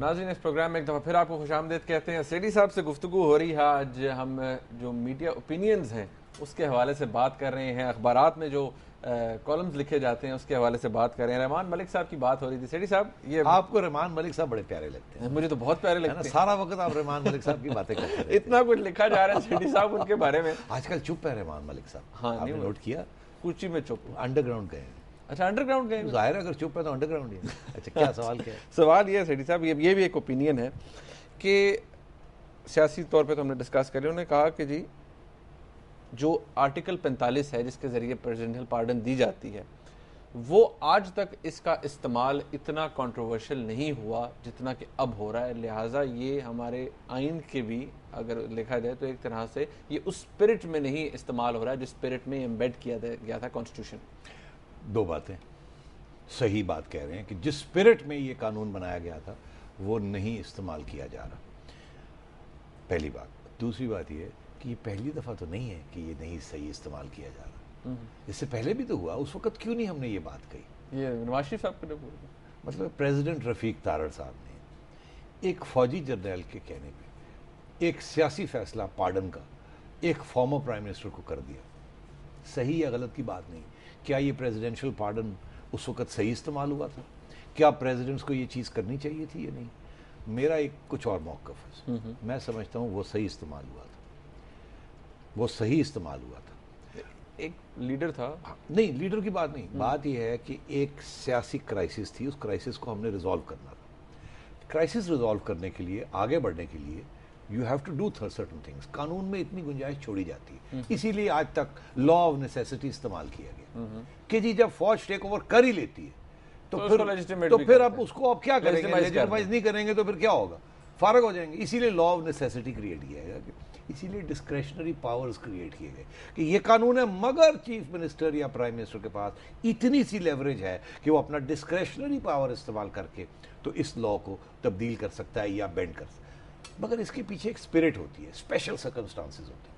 नाज़रीन, इस प्रोग्राम में एक दफ़ा फिर आपको खुशामदीद कहते हैं। सेठी साहब से गुफ्तगू हो रही है। आज हम जो मीडिया ओपिनियंस हैं उसके हवाले से बात कर रहे हैं, अखबारात में जो कॉलम्स लिखे जाते हैं उसके हवाले से बात कर रहे हैं। रहमान मलिक साहब की बात हो रही थी। सेठी साहब, ये आपको रहमान मलिक साहब बड़े प्यारे लगते हैं। मुझे तो बहुत प्यारे लगते हैं। सारा वक्त आप रहमान मलिक साहब की बातें करते हैं। इतना कुछ लिखा जा रहा है सेठी साहब उनके बारे में। आजकल चुप है रहमान मलिक साहब। हाँ, आपने नोट किया? कुछ में चुप, अंडरग्राउंड गए। अच्छा, अंडरग्राउंड गए। जाहिर है अगर चुप है तो अंडरग्राउंड ही है। अच्छा, क्या सवाल क्या है? सवाल ये है सेठी साहब, ये भी एक ओपिनियन है कि सियासी तौर पे तो हमने डिस्कस करें। उन्होंने कहा कि जी जो आर्टिकल 45 है जिसके ज़रिए प्रेसिडेंशियल पार्डन दी जाती है, वो आज तक इसका इस्तेमाल इतना कंट्रोवर्शियल नहीं हुआ जितना कि अब हो रहा है। लिहाजा ये हमारे आइन के भी अगर लिखा जाए तो एक तरह से ये उस स्पिरिट में नहीं इस्तेमाल हो रहा है जिस स्पिरिट में एम्बेड किया गया था कॉन्स्टिट्यूशन। दो बातें, सही बात कह रहे हैं कि जिस स्पिरिट में ये कानून बनाया गया था वो नहीं इस्तेमाल किया जा रहा, पहली बात। दूसरी बात ये कि ये पहली दफ़ा तो नहीं है कि ये नहीं सही इस्तेमाल किया जा रहा। इससे पहले भी तो हुआ। उस वक्त क्यों नहीं हमने ये बात कही? ये नवाज शरीफ साहब के बोल, मतलब प्रेसिडेंट रफ़ीक तारड़ साहब ने एक फौजी जर्नल के कहने पे एक सियासी फैसला पार्डन का एक फॉर्मर प्राइम मिनिस्टर को कर दिया। सही या गलत की बात नहीं। क्या ये प्रेसिडेंशियल पार्डन उस वक्त सही इस्तेमाल हुआ था? क्या प्रेसिडेंट्स को ये चीज़ करनी चाहिए थी या नहीं? मेरा एक कुछ और मौक़िफ़ है। मैं समझता हूँ वो सही इस्तेमाल हुआ था, वो सही इस्तेमाल हुआ था। एक लीडर था। नहीं, लीडर की बात नहीं। बात यह है कि एक सियासी क्राइसिस थी, उस क्राइसिस को हमने रिजॉल्व करना था। क्राइसिस रिजॉल्व करने के लिए, आगे बढ़ने के लिए you have to do certain things. कानून में इतनी गुंजाइश छोड़ी जाती है, इसीलिए आज तक लॉ ऑफ नेसेसिटी इस्तेमाल किया गया कि जी जब फौज टेक ओवर कर ही लेती है तो फिर आप उसको आप क्या करेंगे? लेजिटिमाइज नहीं करेंगे तो फिर क्या होगा? फारग हो जाएंगे। इसीलिए लॉ ऑफ नेसेसिटी क्रिएट किया गया, इसीलिए डिस्क्रेशनरी पावर्स क्रिएट किए गए कि ये कानून है मगर चीफ मिनिस्टर या प्राइम मिनिस्टर के पास इतनी सी लेवरेज है कि वो अपना डिस्क्रेशनरी पावर इस्तेमाल करके तो इस लॉ को तब्दील कर सकता है या बेंड कर सकता है। मगर इसके पीछे एक स्पिरिट होती है, स्पेशल सर्कमस्टांसेस होते हैं।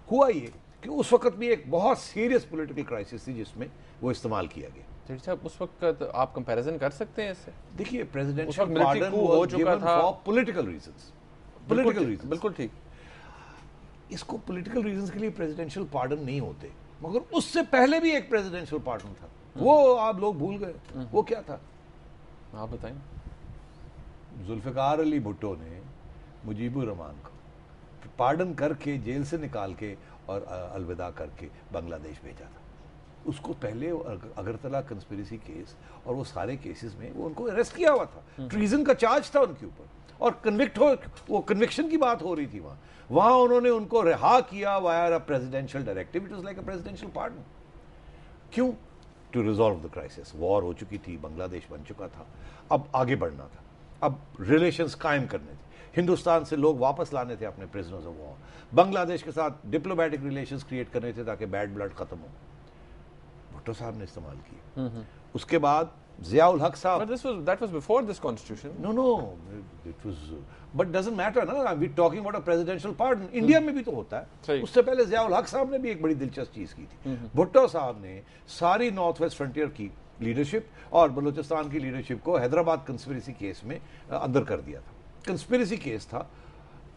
हुआ ये कि उस वक्त भी एक बहुत सीरियस पॉलिटिकल क्राइसिस थी जिसमें वो इस्तेमाल किया गया। साहब, उस वक्त आप कंपैरिजन कर सकते हैं इससे? देखिए, प्रेसिडेंशियल पार्डन हो चुका था for political reasons. Political reasons, बिल्कुल ठीक। इसको पॉलिटिकल रीजंस के लिए प्रेसिडेंशियल पार्डन नहीं होते, मगर उससे पहले भी एक प्रेसिडेंशियल पार्डन था। वो आप लोग भूल गए। वो क्या था? आप बताएं। जुल्फिकार अली भुट्टो ने मुजीबुर रहमान को पार्डन करके जेल से निकाल के और अलविदा करके बांग्लादेश भेजा था। उसको पहले अगरतला कंस्पिरेसी केस और वो सारे केसेस में वो उनको अरेस्ट किया हुआ था। ट्रीजन का चार्ज था उनके ऊपर और कन्विक्ट हो, वो कन्विक्शन की बात हो रही थी। वहां उन्होंने उनको रिहा किया via presidential directive. It was like a presidential pardon. क्यों? To resolve the crisis. War हो चुकी थी, बांग्लादेश बन चुका था, अब आगे बढ़ना था, अब रिलेशंस कायम करने थे, हिंदुस्तान से लोग वापस लाने थे अपने प्रिजनर्स ऑफ वॉर, बांग्लादेश के साथ डिप्लोमेटिक रिलेशंस क्रिएट करने थे ताकि बैड ब्लड खत्म हो। भुट्टो साहब ने इस्तेमाल किया। उसके बाद जियाउल हक साहब, that was before this constitution. No, it was, but doesn't matter ना। we talking about a presidential pardon. India में भी तो होता है। उससे पहले जियाउल हक साहब ने भी एक बड़ी दिलचस्प चीज की थी। भुट्टो साहब ने सारी नॉर्थ वेस्ट फ्रंटियर की लीडरशिप और बलूचिस्तान की लीडरशिप को हैदराबाद कंस्पिरेसी केस में अंदर कर दिया था। कंस्पिरेसी केस था,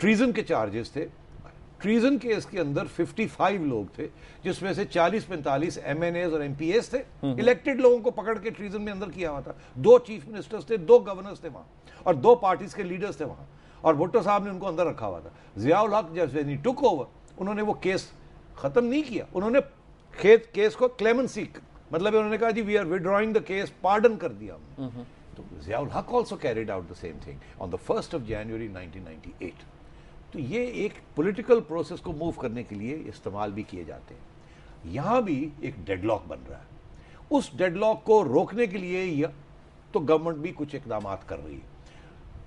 ट्रीजन के चार्जेस थे। ट्रीजन केस के अंदर 55 लोग थे, जिसमें से 40-45 MNAs और MPAs थे। इलेक्टेड लोगों को पकड़ के ट्रीजन में अंदर किया हुआ था। 2 चीफ मिनिस्टर्स थे, 2 गवर्नर्स थे वहां और 2 पार्टीज के लीडर्स थे वहां, और भुट्टो साहब ने उनको अंदर रखा हुआ था। जियाउल हक जब टुक ओवर, उन्होंने वो केस खत्म नहीं किया। उन्होंने केस को क्लेमेंसी, मतलब उन्होंने कहा जी we are withdrawing the case, pardon कर दिया हमने। तो Ziaul Haq also carried out the same thing on the 1st of January 1998। तो ये एक पॉलिटिकल प्रोसेस को मूव करने के लिए इस्तेमाल भी किए जाते हैं। यहां भी एक डेडलॉक बन रहा है। उस डेडलॉक को रोकने के लिए तो गवर्नमेंट भी कुछ इकदाम कर रही है।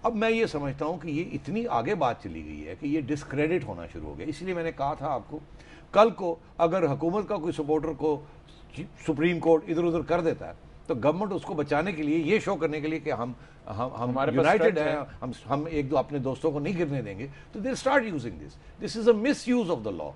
अब मैं ये समझता हूं कि ये इतनी आगे बात चली गई है कि ये डिस्क्रेडिट होना शुरू हो गया। इसलिए मैंने कहा था आपको, कल को अगर हुकूमत का कोई सपोर्टर को सुप्रीम कोर्ट इधर उधर कर देता है तो गवर्नमेंट उसको बचाने के लिए, ये शो करने के लिए कि हम यूनाइटेड हैं, हम एक दो अपने दोस्तों को नहीं गिरने देंगे, तो they start using this is a miss use of the law.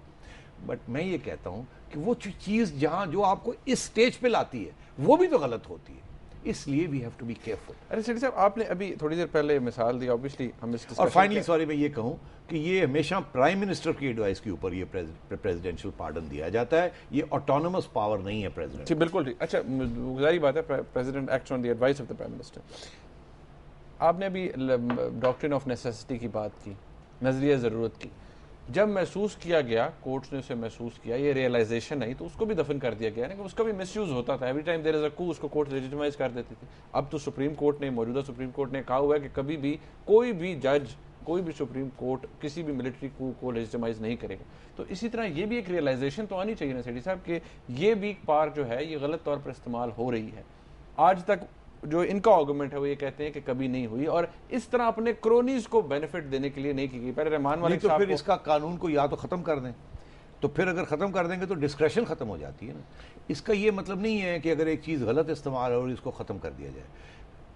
But मैं ये कहता हूं कि वो चीज जहां जो आपको इस स्टेज पे लाती है वो भी तो गलत होती है। इसलिए we have to be careful. अरे सेठी साहब, आपने अभी थोड़ी देर पहले मिसाल दी, ऑब्वियसली हम इस और फाइनली सॉरी मैं ये कहूँ कि ये हमेशा प्राइम मिनिस्टर की एडवाइस के ऊपर ये प्रेसिडेंशियल पार्डन दिया जाता है, ये ऑटोनोमस पावर नहीं है प्रेसिडेंट। जी बिल्कुल ठीक। अच्छा, गुजारी बात है, president acts on the advice of the prime minister. आपने अभी डॉक्ट्रिन ऑफ नेसेसिटी की बात की, नजरिया ज़रूरत की। जब महसूस किया गया, कोर्ट्स ने उसे महसूस किया, ये रियलाइजेशन आई, तो उसको भी दफन कर दिया गया ना कि उसका भी मिसयूज होता था। Every time there is a coup, उसको कोर्ट लेजिटिमाइज कर देती थी। अब तो सुप्रीम कोर्ट ने, मौजूदा सुप्रीम कोर्ट ने कहा हुआ है कि कभी भी कोई भी जज, कोई भी सुप्रीम कोर्ट किसी भी मिलिट्री कू को लेजिटिमाइज नहीं करेगा। तो इसी तरह ये भी एक रियलाइजेशन तो आनी चाहिए ना सेठी साहब कि ये वीक पावर जो है ये गलत तौर पर इस्तेमाल हो रही है। आज तक जो इनका आर्गुमेंट है वो ये कहते हैं कि कभी नहीं हुई, और इस तरह अपने क्रोनीज को बेनिफिट देने के लिए नहीं की गई। पहले रहमान वाले तो फिर इसका कानून को या तो खत्म कर दें, तो फिर अगर खत्म कर देंगे तो डिस्क्रेशन खत्म हो जाती है ना। इसका ये मतलब नहीं है कि अगर एक चीज़ गलत इस्तेमाल हो और इसको खत्म कर दिया जाए।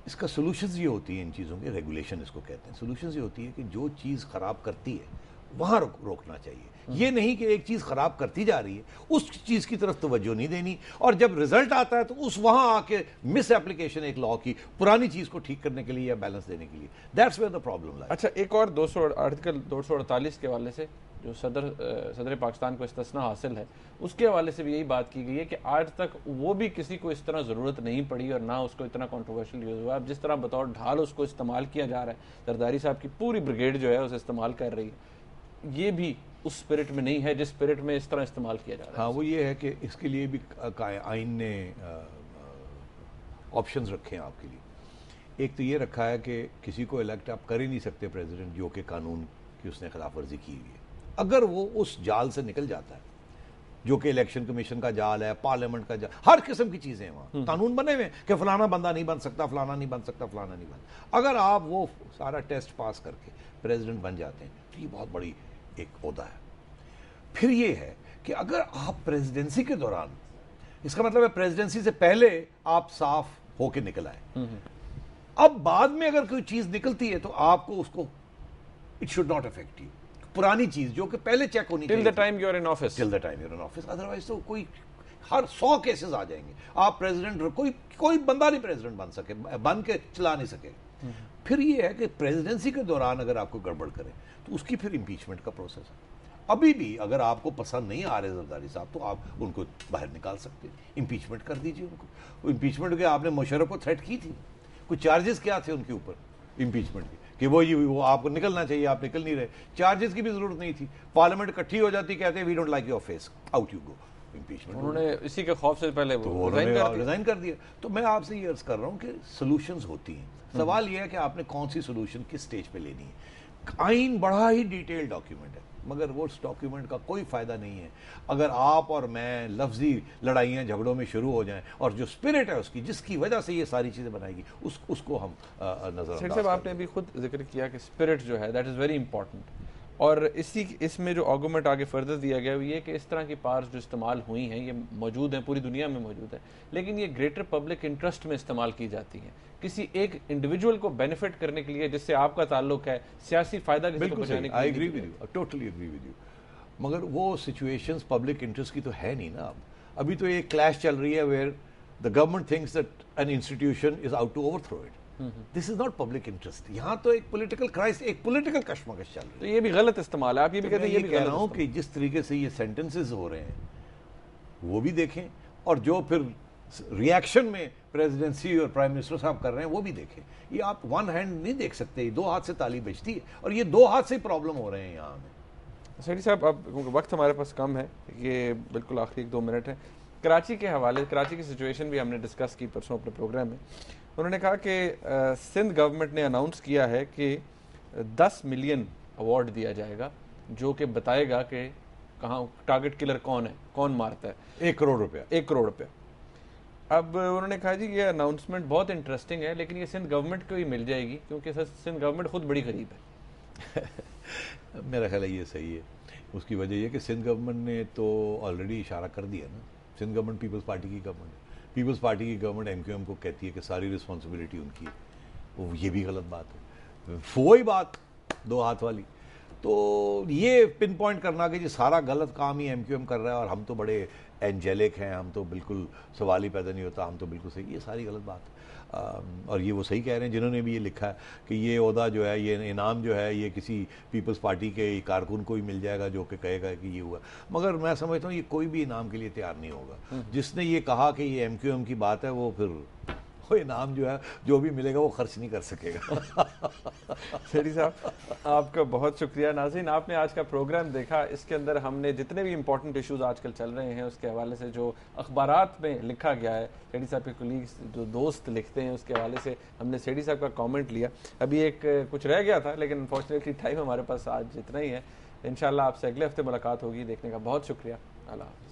इसका सोल्यूशंस ये होती है इन चीज़ों के, रेगुलेशन इसको कहते हैं। सोल्यूशंस ये होती है कि जो चीज़ खराब करती है वहाँ रोकना चाहिए। ये नहीं कि एक चीज़ खराब करती जा रही है उस चीज़ की तरफ तवज्जो नहीं देनी, और जब रिजल्ट आता है तो उस वहाँ आके मिस एप्लीकेशन एक लॉ की पुरानी चीज़ को ठीक करने के लिए या बैलेंस देने के लिए, that's where the problem lies. अच्छा, एक और आर्टिकल 248 के हवाले से जो सदर पाकिस्तान को इस्तिस्ना हासिल है, उसके हवाले से भी यही बात की गई है कि आज तक वो भी किसी को इस तरह ज़रूरत नहीं पड़ी और ना उसको इतना कंट्रोवर्शियल यूज़ हुआ। अब जिस तरह बतौर ढाल उसको इस्तेमाल किया जा रहा है, जरदारी साहब की पूरी ब्रिगेड जो है उसे इस्तेमाल कर रही है, ये भी उस स्पिरिट में नहीं है जिस स्पिरिट में इस तरह इस्तेमाल किया जा रहा है। हाँ, वो ये है कि इसके लिए भी आइन ने ऑप्शंस रखे हैं आपके लिए। एक तो ये रखा है कि किसी को इलेक्ट आप कर ही नहीं सकते प्रेसिडेंट जो कि कानून की उसने खिलाफ वर्जी की हुई है। अगर वो उस जाल से निकल जाता है जो कि इलेक्शन कमीशन का जाल है, पार्लियामेंट का जाल, हर किस्म की चीजें वहां कानून बने हुए कि फलाना बंदा नहीं बन सकता, फलाना नहीं बन सकता, फलाना नहीं बन। अगर आप वो सारा टेस्ट पास करके प्रेसिडेंट बन जाते हैं तो ये बहुत बड़ी एक ओहदा है। फिर ये है कि अगर आप प्रेसिडेंसी के दौरान, इसका मतलब है प्रेसिडेंसी से पहले आप साफ होके निकल आए, अब बाद में अगर कोई चीज निकलती है तो आपको उसको, it should not affect you. पुरानी चीज जो कि पहले चेक होनी चाहिए, till the time you are in office, till the time you are in office. Otherwise तो कोई हर 100 केसेस आ जाएंगे, आप प्रेसिडेंट, कोई बंदा नहीं प्रेसिडेंट बन सके, बन के चला नहीं सके। फिर ये है कि प्रेसिडेंसी के दौरान अगर आपको गड़बड़ करें तो उसकी फिर इंपीचमेंट का प्रोसेस है। अभी भी अगर आपको पसंद नहीं आ रहे जरदारी साहब तो आप उनको बाहर निकाल सकते हैं, इंपीचमेंट कर दीजिए उनको। इंपीचमेंट के आपने मुशर्रफ को थ्रेट की थी, कुछ चार्जेस क्या थे उनके ऊपर इंपीचमेंट के कि वो आपको निकलना चाहिए, आप निकल नहीं रहे। चार्जेस की भी जरूरत नहीं थी, पार्लियामेंट इकट्ठी हो जाती, कहते हैं we don't like your face, out you go. Impeachment उन्होंने इसी के खौफ से पहले वो रिजाइन कर दिया। तो मैं आपसे ये अर्ज कर रहा हूँ कि सोल्यूशंस होती हैं, सवाल ये है कि आपने कौन सी सोल्यूशन किस स्टेज पे लेनी है। आइन बड़ा ही डिटेल डॉक्यूमेंट है, मगर वो उस डॉक्यूमेंट का कोई फायदा नहीं है अगर आप और मैं लफ्जी लड़ाइयाँ झगड़ों में शुरू हो जाएं, और जो स्पिरिट है उसकी, जिसकी वजह से ये सारी चीज़ें बनाएगी, उसको हम नजर। साहब, आपने अभी खुद जिक्र किया कि स्पिरिट जो है दैट इज़ वेरी इंपॉर्टेंट, और इसमें जो आर्गूमेंट आगे फर्दर दिया गया वो ये कि इस तरह की पावर्स जो इस्तेमाल हुई हैं ये मौजूद हैं, पूरी दुनिया में मौजूद है, लेकिन ये ग्रेटर पब्लिक इंटरेस्ट में इस्तेमाल की जाती हैं, किसी एक इंडिविजुअल को बेनिफिट करने के लिए जिससे आपका ताल्लुक है, सियासी फायदा किसी को पहुंचाने के लिए। I agree with you, totally agree with you, मगर वो सिचुएशंस पब्लिक इंटरेस्ट की तो है नहीं ना। अभी तो एक क्लैश चल रही है where the government thinks that an institution is out to overthrow it. This is not public interest. यहाँ तो एक पॉलिटिकल क्राइसिस, एक पॉलिटिकल कशमकश चल रही है। तो ये भी गलत इस्तेमाल है, आप ये भी कहते हैं। ये भी कह रहा हूँ कि जिस तरीके से ये सेंटेंसेस हो रहे हैं वो भी देखें, और जो फिर रिएक्शन में प्रेसिडेंसी और प्राइम मिनिस्टर साहब कर रहे हैं वो भी देखें। ये आप वन हैंड नहीं देख सकते, दो हाथ से ताली बजती है, और ये दो हाथ से प्रॉब्लम हो रहे हैं यहाँ में। सेठी साहब, अब वक्त हमारे पास कम है, ये बिल्कुल आखिरी 1-2 मिनट है। कराची के हवाले, कराची की सिचुएशन भी हमने डिस्कस की परसों अपने प्रोग्राम में। उन्होंने कहा कि सिंध गवर्नमेंट ने अनाउंस किया है कि 10 मिलियन अवार्ड दिया जाएगा जो कि बताएगा कि कहाँ टारगेट किलर कौन है, कौन मारता है। 1 करोड़ रुपया, 1 करोड़ रुपया। अब उन्होंने कहा जी ये अनाउंसमेंट बहुत इंटरेस्टिंग है, लेकिन ये सिंध गवर्नमेंट को ही मिल जाएगी क्योंकि सिंध गवर्नमेंट खुद बड़ी गरीब है। मेरा ख्याल है ये सही है। उसकी वजह यह कि सिंध गवर्नमेंट ने तो ऑलरेडी इशारा कर दिया ना। सिंध गवर्नमेंट पीपल्स पार्टी की गवर्नमेंट है, पीपल्स पार्टी की गवर्नमेंट एमक्यूएम को कहती है कि सारी रिस्पॉन्सिबिलिटी उनकी है। वो ये भी गलत बात है, वही बात दो हाथ वाली। तो ये पिन पॉइंट करना कि जी सारा गलत काम ही एमक्यूएम कर रहा है और हम तो बड़े एंजेलिक हैं, हम तो बिल्कुल सवाल ही पैदा नहीं होता, हम तो बिल्कुल सही, ये सारी गलत बात है। और ये वो सही कह रहे हैं जिन्होंने भी ये लिखा है कि ये ओहदा जो है, ये इनाम जो है, ये किसी पीपल्स पार्टी के कारकुन को ही मिल जाएगा जो कि कहेगा कि ये हुआ। मगर मैं समझता हूँ ये कोई भी इनाम के लिए तैयार नहीं होगा। जिसने ये कहा कि ये MQM की बात है, वो फिर वो इनाम जो है जो भी मिलेगा वो खर्च नहीं कर सकेगा। सेठी साहब, आपका बहुत शुक्रिया। नाज़रीन, आपने आज का प्रोग्राम देखा, इसके अंदर हमने जितने भी इंपॉर्टेंट इश्यूज आजकल चल रहे हैं उसके हवाले से जो अखबारात में लिखा गया है, सेठी साहब के कुलीग्स जो दोस्त लिखते हैं उसके हवाले से हमने सेठी साहब का कॉमेंट लिया। अभी एक कुछ रह गया था लेकिन अनफॉर्चुनेटली टाइम हमारे पास आज इतना ही है। इंशाल्लाह आपसे अगले हफ्ते मुलाकात होगी। देखने का बहुत शुक्रिया। अल्लाह।